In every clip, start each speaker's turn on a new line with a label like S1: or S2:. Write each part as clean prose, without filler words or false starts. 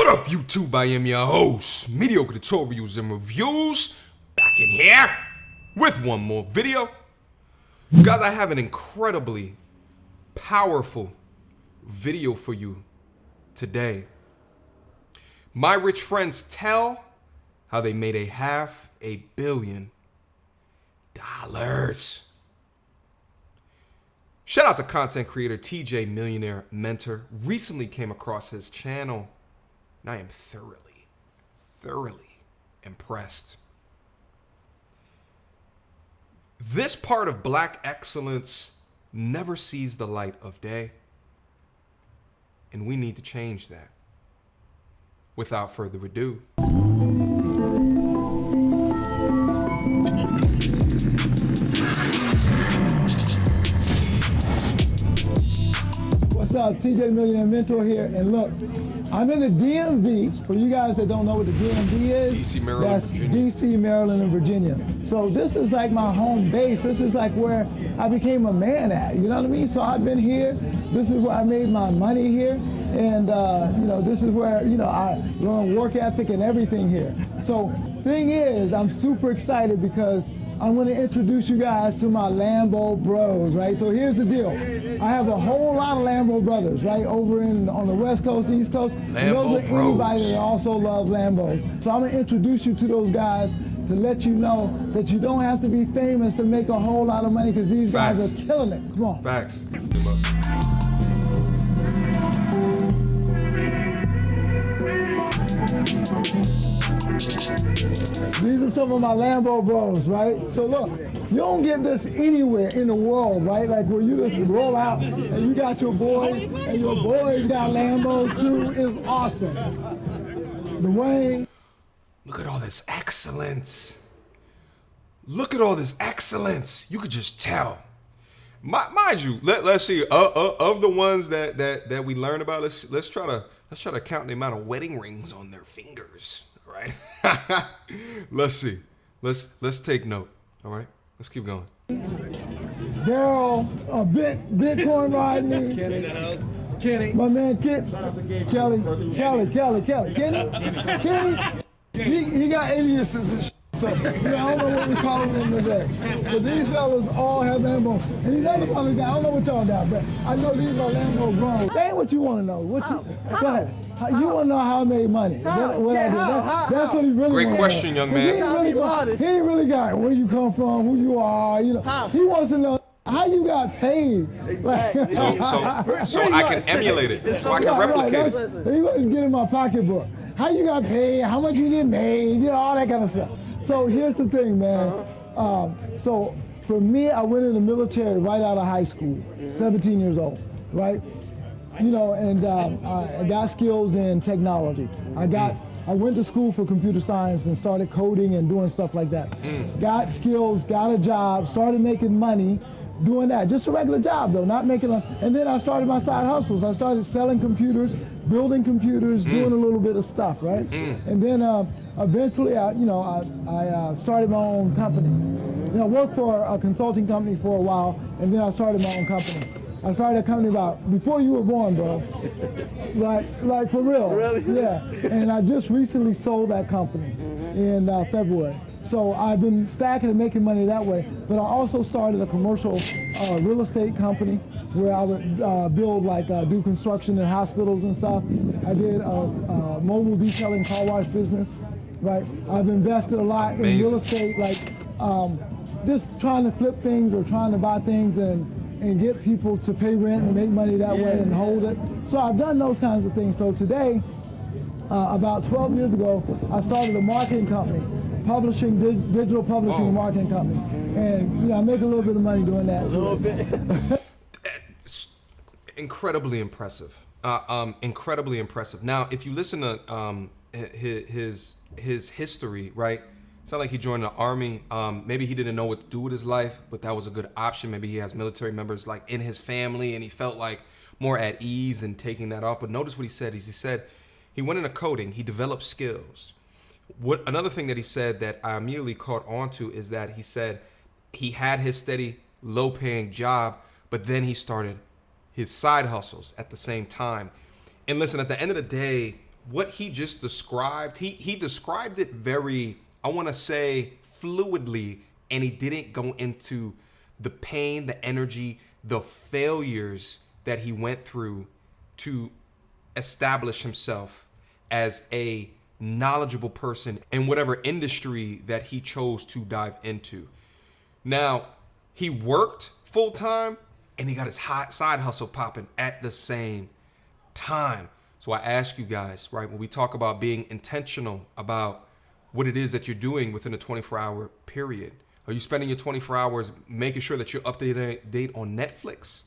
S1: What up, YouTube? I am your host, Mediocre Tutorials and Reviews, back in here with one more video. Guys, I have an incredibly powerful video for you today. My rich friends tell how they made $500 million. Shout out to content creator TJ Millionaire Mentor. Recently came across his channel, and I am thoroughly impressed. This part of Black excellence never sees the light of day, and we need to change that. Without further ado,
S2: What's up, TJ Millionaire Mentor here, and look, I'm in the DMV. For you guys that don't know what the DMV is,
S1: DC, Maryland,
S2: that's
S1: Virginia.
S2: DC, Maryland, and Virginia. So this is like my home base. This is like where I became a man at, you know what I mean? So I've been here. This is where I made my money here. And, this is where, I learned work ethic and everything here. So thing is, I'm super excited because I'm going to introduce you guys to my Lambo bros, right? So here's the deal. I have a whole lot of Lambo brothers, right, over on the West Coast, East Coast. And those are anybody that also love Lambos. So I'm going to introduce you to those guys to let you know that you don't have to be famous to make a whole lot of money, because these guys are killing it. Come on.
S1: Facts.
S2: These are some of my Lambo bros, right? So look, you don't get this anywhere in the world, right? Like where you just roll out and you got your boys and your boys got Lambos too. It's awesome. Dwayne.
S1: Look at all this excellence. Look at all this excellence. You could just tell. Mind you, let's see. Of the ones that we learn about, let's try to count the amount of wedding rings on their fingers. All right. Let's see. Let's take note. All right. Let's keep going.
S2: Daryl, Bitcoin riding. Kenny. My man Kelly. Kenny. He got aliases and shit. So, I don't know what we call them today. But these fellas all have Lambo. And these other fellas, I don't know what y'all got, but I know these are Lambo bros. That ain't what you want to know. Go ahead. You want to know how I made money. What I did. That's what he really
S1: Great question, young man.
S2: He ain't really got where you come from, who you are. He wants to know how you got paid.
S1: So I can emulate it. So I can replicate it.
S2: He wants to get in my pocketbook. How you got paid, how much you get made, all that kind of stuff. So here's the thing, man. So for me, I went in the military right out of high school, 17 years old, right? And I got skills in technology. I went to school for computer science and started coding and doing stuff like that. Got skills, got a job, started making money doing that. Just a regular job though, not making and then I started my side hustles. I started selling computers, building computers, doing a little bit of stuff, right? And then eventually, I started my own company. I worked for a consulting company for a while, and then I started my own company. I started a company before you were born, bro. Like for real. Really? Yeah. And I just recently sold that company in February. So I've been stacking and making money that way. But I also started a commercial real estate company where I would build, do construction in hospitals and stuff. I did a mobile detailing car wash business, right? I've invested a lot in real estate, just trying to flip things or trying to buy things and get people to pay rent and make money that way and hold it. So I've done those kinds of things. So today, about 12 years ago, I started a marketing company, digital publishing and marketing company. And I make a little bit of money doing that. A little bit.
S1: Incredibly impressive. Incredibly impressive. Now, if you listen to his history, right? It's not like he joined the army. Maybe he didn't know what to do with his life, but that was a good option. Maybe he has military members in his family, and he felt more at ease in taking that off. But notice what he said. He said he went into coding. He developed skills. Another thing that he said that I immediately caught on to is that he said he had his steady, low-paying job, but then he started his side hustles at the same time. And listen, at the end of the day, what he just described, he described it very, I want to say, fluidly, and he didn't go into the pain, the energy, the failures that he went through to establish himself as a knowledgeable person in whatever industry that he chose to dive into. Now, he worked full time and he got his hot side hustle popping at the same time. So I ask you guys, right, when we talk about being intentional about what it is that you're doing within a 24-hour period, are you spending your 24 hours making sure that you're up to date on Netflix?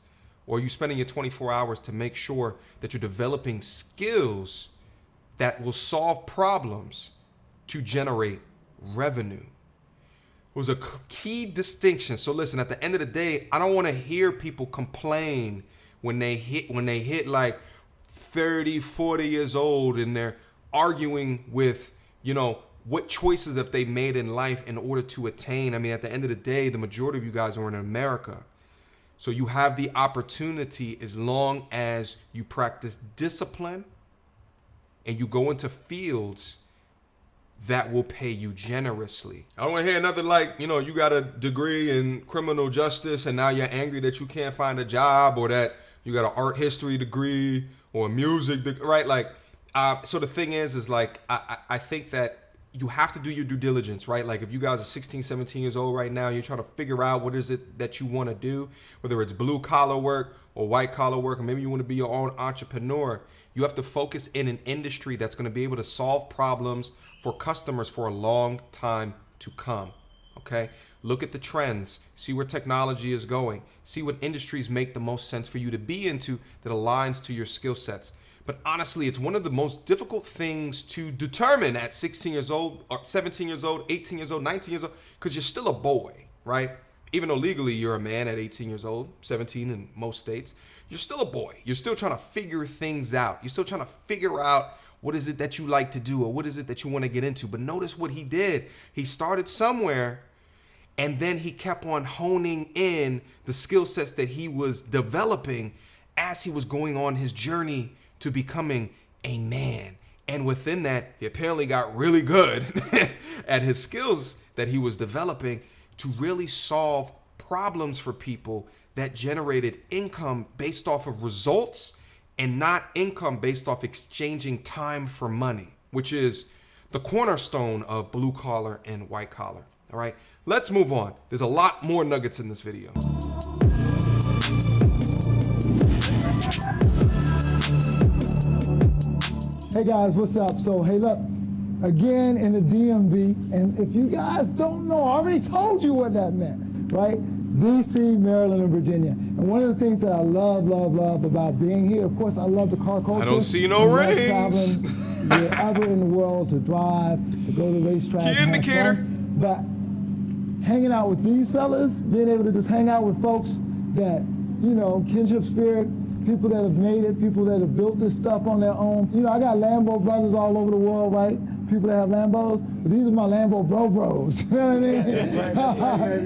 S1: Or are you spending your 24 hours to make sure that you're developing skills that will solve problems to generate revenue? It was a key distinction. So listen, at the end of the day, I don't want to hear people complain when they hit like 30, 40 years old and they're arguing with, you know, what choices have they made in life in order to attain. I mean, at the end of the day, the majority of you guys are in America. So you have the opportunity, as long as you practice discipline and you go into fields that will pay you generously. I don't want to hear another, like, you know, you got a degree in criminal justice and now you're angry that you can't find a job, or that you got an art history degree or a music degree, right? Like, so the thing is like, I think that you have to do your due diligence, right? Like, if you guys are 16, 17 years old right now, you're trying to figure out what is it that you want to do, whether it's blue collar work or white collar work, or maybe you want to be your own entrepreneur, you have to focus in an industry that's going to be able to solve problems for customers for a long time to come, okay? Look at the trends, see where technology is going, see what industries make the most sense for you to be into that aligns to your skill sets. But honestly, it's one of the most difficult things to determine at 16 years old, or 17 years old, 18 years old, 19 years old, because you're still a boy, right? Even though legally you're a man at 18 years old, 17 in most states, you're still a boy. You're still trying to figure things out. You're still trying to figure out what is it that you like to do, or what is it that you want to get into. But notice what he did. He started somewhere, and then he kept on honing in the skill sets that he was developing as he was going on his journey to becoming a man. And within that, he apparently got really good at his skills that he was developing to really solve problems for people that generated income based off of results and not income based off exchanging time for money, which is the cornerstone of blue collar and white collar. All right, let's move on. There's a lot more nuggets in this video.
S2: Hey guys, what's up? So, hey, look, again in the DMV, and if you guys don't know, I already told you what that meant, right? DC, Maryland, and Virginia. And one of the things that I love about being here, of course, I love the car culture.
S1: I don't see no rings.
S2: Traveling wherever in the world to drive, to go to racetracks.
S1: Key indicator.
S2: But hanging out with these fellas, being able to just hang out with folks that, you know, kinship spirit, people that have made it, people that have built this stuff on their own. You know, I got Lambo brothers all over the world, right? People that have Lambos, but these are my Lambo bros. You know what I mean?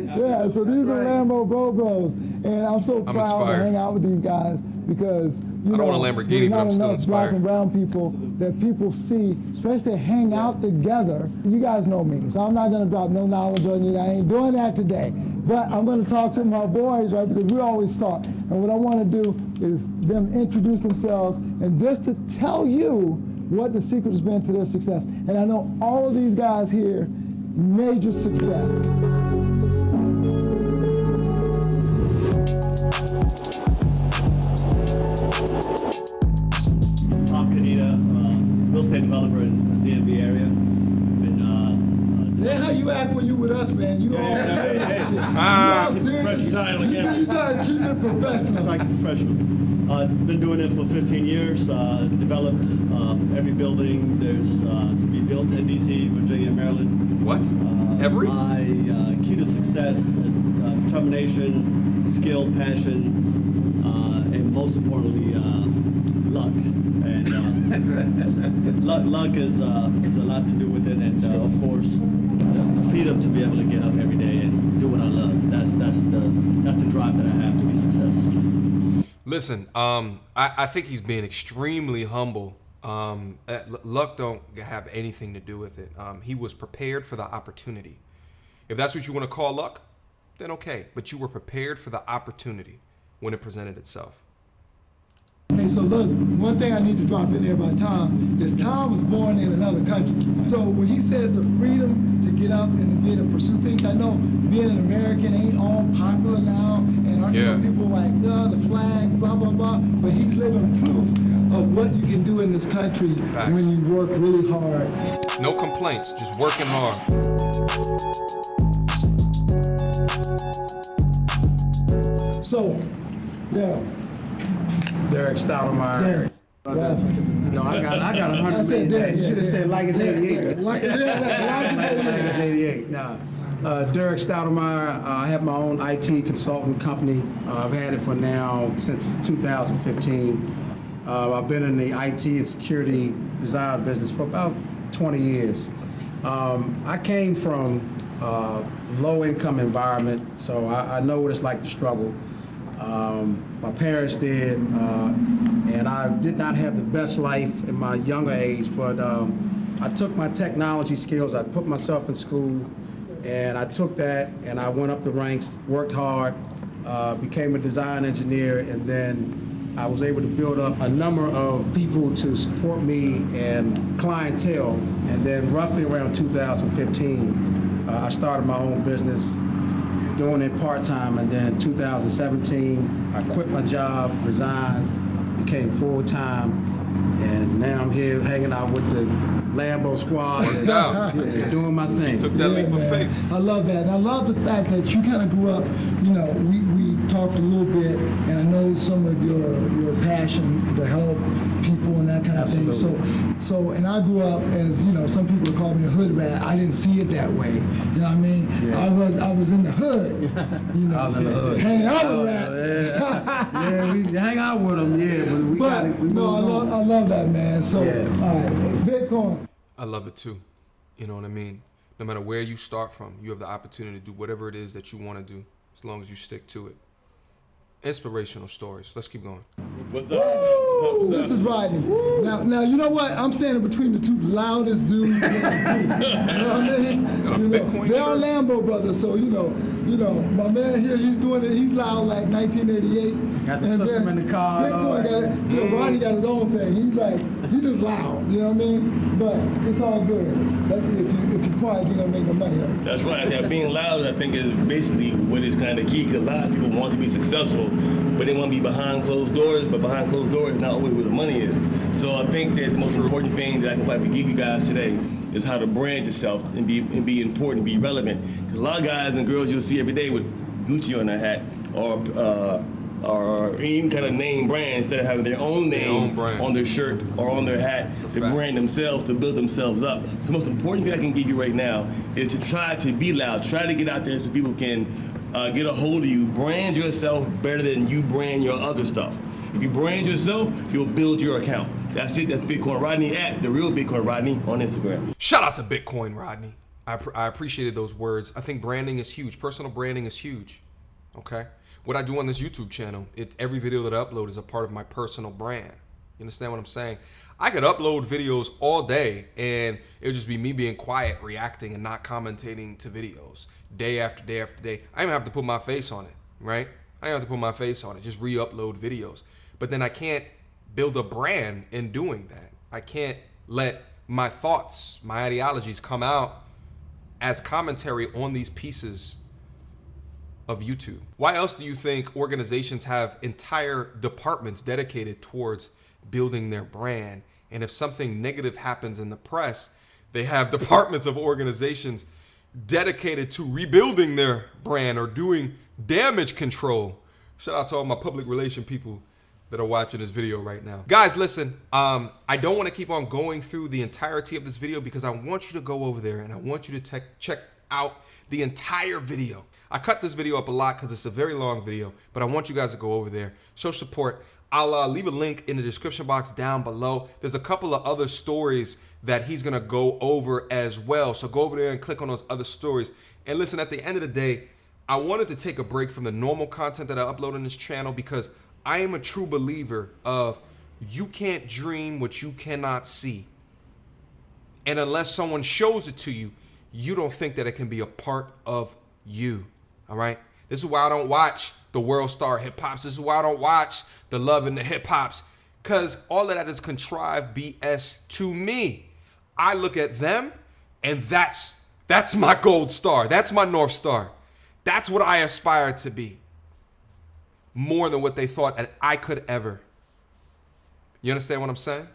S2: Yeah, so these are Lambo bros. And I'm so proud to hang out with these guys because, you know,
S1: I don't want a Lamborghini, but I'm still inspired.
S2: Black and brown people that people see, especially hang out together. You guys know me, so I'm not gonna drop no knowledge on you. I ain't doing that today. But I'm gonna talk to my boys, right, because we always talk. And what I wanna do is them introduce themselves and just to tell you what the secret has been to their success. And I know all of these guys here, major success.
S3: I'm Kanita, real estate developer in the DMV area.
S2: That's how you act when you with us, man. You all serious. You try to keep it professional.
S3: Try to keep it professional. Been doing it for 15 years. Developed every building there's to be built in DC, Virginia, Maryland.
S1: What? Every?
S3: My key to success is determination, skill, passion, and most importantly, luck. And luck is a lot to do with it, and of course, the freedom to be able to get up every day and do what I love. That's the drive that I have to be successful.
S1: Listen, I think he's being extremely humble Luck don't have anything to do with it. He was prepared for the opportunity. If that's what you want to call luck, then okay. But you were prepared for the opportunity when it presented itself.
S2: Hey, so look, one thing I need to drop in there about Tom is Tom was born in another country. So when he says the freedom to get up and to be able to pursue things, I know being an American ain't all popular now, and people like, the flag, blah, blah, blah, but he's living proof of what you can do in this country when you work really hard.
S1: No complaints, just working hard.
S2: So, yeah.
S4: Derek Stoudemire.
S2: Derek.
S4: No, I got 100
S2: I said Derek.
S4: You should have said like it's 88.
S2: Like
S4: It's 88. Nah. Derek Stoudemire. I have my own IT consulting company. I've had it for now since 2015. I've been in the IT and security design business for about 20 years. I came from low income environment, so I know what it's like to struggle. My parents did, and I did not have the best life in my younger age, but I took my technology skills, I put myself in school, and I took that and I went up the ranks, worked hard, became a design engineer, and then I was able to build up a number of people to support me and clientele. And then roughly around 2015, I started my own business, doing it part-time, and then 2017, I quit my job, resigned, became full-time, and now I'm here hanging out with the Lambo squad and doing my thing.
S1: Took that leap of faith.
S2: I love that. And I love the fact that you kind of grew up, we talked a little bit, and I know some of your passion to help people and that kind of thing. So, and I grew up as, some people would call me a hood rat. I didn't see it that way. You know what I mean? Yeah. I was in the hood.
S4: I was in the hood.
S2: Hanging out with rats.
S4: Yeah, we hang out with them, but I
S2: love that, man. So, all right, Bitcoin.
S1: I love it too. You know what I mean? No matter where you start from, you have the opportunity to do whatever it is that you want to do, as long as you stick to it. Inspirational stories. Let's keep going.
S5: What's up?
S2: This is Rodney. Now, you know what? I'm standing between the two loudest dudes in the group. You know what I mean? They are Lambo brothers, so my man here, he's doing it. He's loud like 1988.
S4: Got the system in the car.
S2: Rodney got his own thing. He's just loud. You know what I mean? But it's all good. If you're quiet, you're gonna make no money. Right?
S5: That's right. Yeah, being loud, I think, is basically what is kind of key. Because a lot of people want to be successful, but they want to be behind closed doors. But behind closed doors is not always where the money is. So I think that the most important thing that I can probably give you guys today is how to brand yourself and be important, be relevant. Because a lot of guys and girls you'll see every day with Gucci on their hat or any kind of name brand, instead of having their own name on their shirt or on their hat, to brand themselves, to build themselves up. So the most important thing I can give you right now is to try to be loud, try to get out there so people can get a hold of you. Brand yourself better than you brand your other stuff. If you brand yourself, you'll build your account. That's it. That's Bitcoin Rodney at The Real Bitcoin Rodney on Instagram.
S1: Shout out to Bitcoin Rodney. I appreciated those words. I think branding is huge. Personal branding is huge. Okay? What I do on this YouTube channel, every video that I upload is a part of my personal brand. You understand what I'm saying? I could upload videos all day and it would just be me being quiet, reacting, and not commentating to videos day after day after day. I don't have to put my face on it, right? I don't have to put my face on it, just re-upload videos. But then I can't build a brand in doing that. I can't let my thoughts, my ideologies come out as commentary on these pieces of YouTube. Why else do you think organizations have entire departments dedicated towards building their brand? And if something negative happens in the press, they have departments of organizations dedicated to rebuilding their brand or doing damage control. Shout out to all my public relation people that are watching this video right now. Guys, listen, I don't want to keep on going through the entirety of this video because I want you to go over there and I want you to check out the entire video. I cut this video up a lot because it's a very long video, but I want you guys to go over there, show support. I'll leave a link in the description box down below. There's a couple of other stories that he's gonna go over as well. So go over there and click on those other stories. And listen, at the end of the day, I wanted to take a break from the normal content that I upload on this channel because I am a true believer of You can't dream what you cannot see. And unless someone shows it to you, you don't think that it can be a part of you. All right? This is why I don't watch the World Star Hip Hops. This is why I don't watch the Love and the Hip Hops. Because all of that is contrived BS to me. I look at them, and that's my gold star. That's my North Star. That's what I aspire to be. More than what they thought that I could ever. You understand what I'm saying?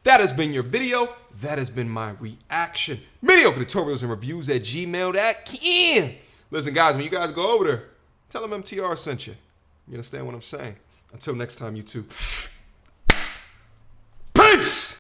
S1: That has been your video. That has been my reaction. Mediocre tutorials and reviews at gmail.com. Listen, guys, when you guys go over there, tell them MTR sent you. You understand what I'm saying? Until next time, you two. Peace!